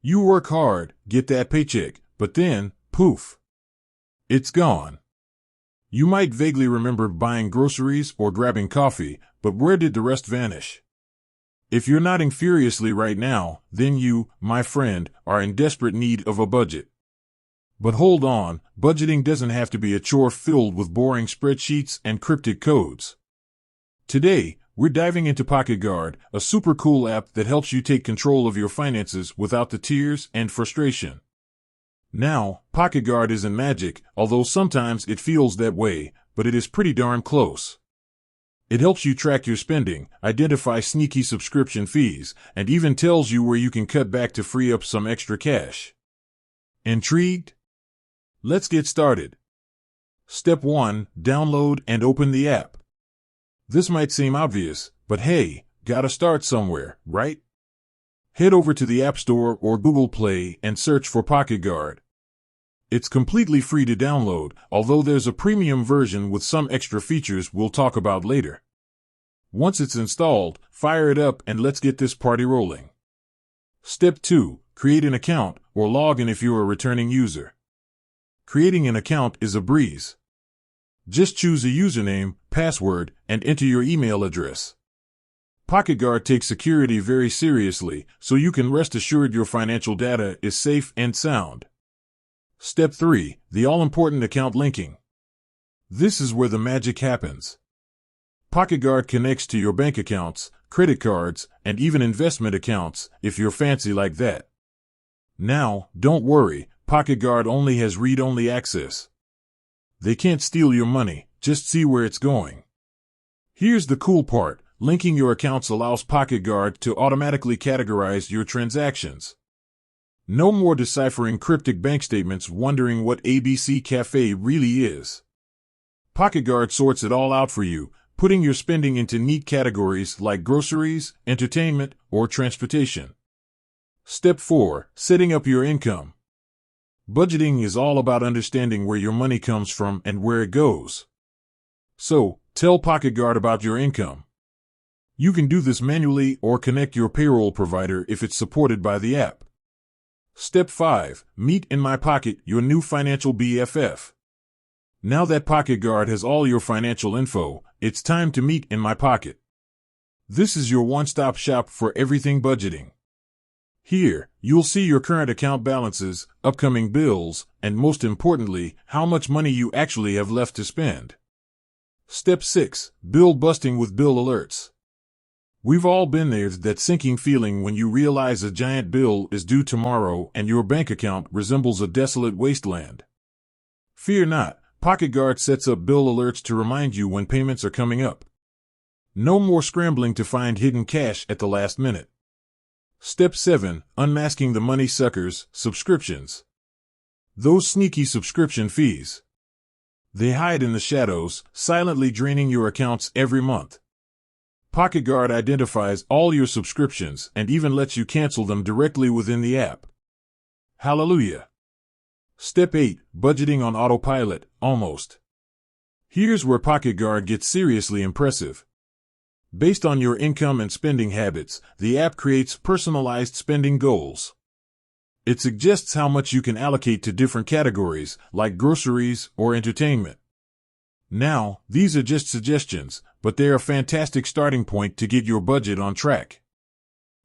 You work hard, get that paycheck, but then, poof, it's gone. You might vaguely remember buying groceries or grabbing coffee, but where did the rest vanish? If you're nodding furiously right now, then you, my friend, are in desperate need of a budget. But hold on, budgeting doesn't have to be a chore filled with boring spreadsheets and cryptic codes. Today, we're diving into PocketGuard, a super cool app that helps you take control of your finances without the tears and frustration. Now, PocketGuard isn't magic, although sometimes it feels that way, but it is pretty darn close. It helps you track your spending, identify sneaky subscription fees, and even tells you where you can cut back to free up some extra cash. Intrigued? Let's get started. Step 1. Download and open the app. This might seem obvious, but hey, gotta start somewhere, right? Head over to the App Store or Google Play and search for PocketGuard. It's completely free to download, although there's a premium version with some extra features we'll talk about later. Once it's installed, fire it up and let's get this party rolling. Step 2. Create an account or log in if you're a returning user. Creating an account is a breeze. Just choose a username, password, and enter your email address. PocketGuard takes security very seriously, so you can rest assured your financial data is safe and sound. Step 3. The all-important account linking. This is where the magic happens. PocketGuard connects to your bank accounts, credit cards, and even investment accounts, if you're fancy like that. Now, don't worry, PocketGuard only has read-only access. They can't steal your money, just see where it's going. Here's the cool part, linking your accounts allows PocketGuard to automatically categorize your transactions. No more deciphering cryptic bank statements wondering what ABC Cafe really is. PocketGuard sorts it all out for you, putting your spending into neat categories like groceries, entertainment, or transportation. Step 4. Setting up your income. Budgeting is all about understanding where your money comes from and where it goes. So, tell PocketGuard about your income. You can do this manually or connect your payroll provider if it's supported by the app. Step 5. Meet in my pocket, your new financial BFF. Now that PocketGuard has all your financial info, it's time to meet in my pocket. This is your one-stop shop for everything budgeting. Here, you'll see your current account balances, upcoming bills, and most importantly, how much money you actually have left to spend. Step 6. Bill busting with bill alerts. We've all been there, that sinking feeling when you realize a giant bill is due tomorrow and your bank account resembles a desolate wasteland. Fear not, PocketGuard sets up bill alerts to remind you when payments are coming up. No more scrambling to find hidden cash at the last minute. Step 7. Unmasking the money suckers, subscriptions. Those sneaky subscription fees. They hide in the shadows, silently draining your accounts every month. PocketGuard identifies all your subscriptions and even lets you cancel them directly within the app. Hallelujah! Step 8. Budgeting on autopilot, almost. Here's where PocketGuard gets seriously impressive. Based on your income and spending habits, the app creates personalized spending goals. It suggests how much you can allocate to different categories, like groceries or entertainment. Now, these are just suggestions, but they're a fantastic starting point to get your budget on track.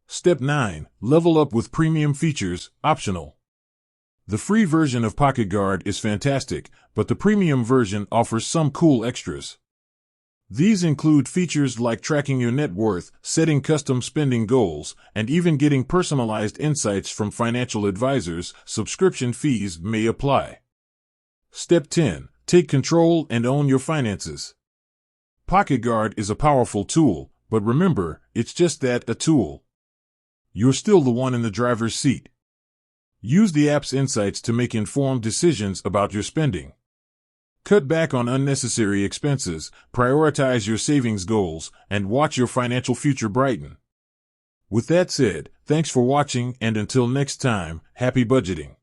Step 9. Level up with premium features, optional. The free version of PocketGuard is fantastic, but the premium version offers some cool extras. These include features like tracking your net worth, setting custom spending goals, and even getting personalized insights from financial advisors. Subscription fees may apply. Step 10. Take control and own your finances. PocketGuard is a powerful tool, but remember, it's just that, a tool. You're still the one in the driver's seat. Use the app's insights to make informed decisions about your spending. Cut back on unnecessary expenses, prioritize your savings goals, and watch your financial future brighten. With that said, thanks for watching, and until next time, happy budgeting.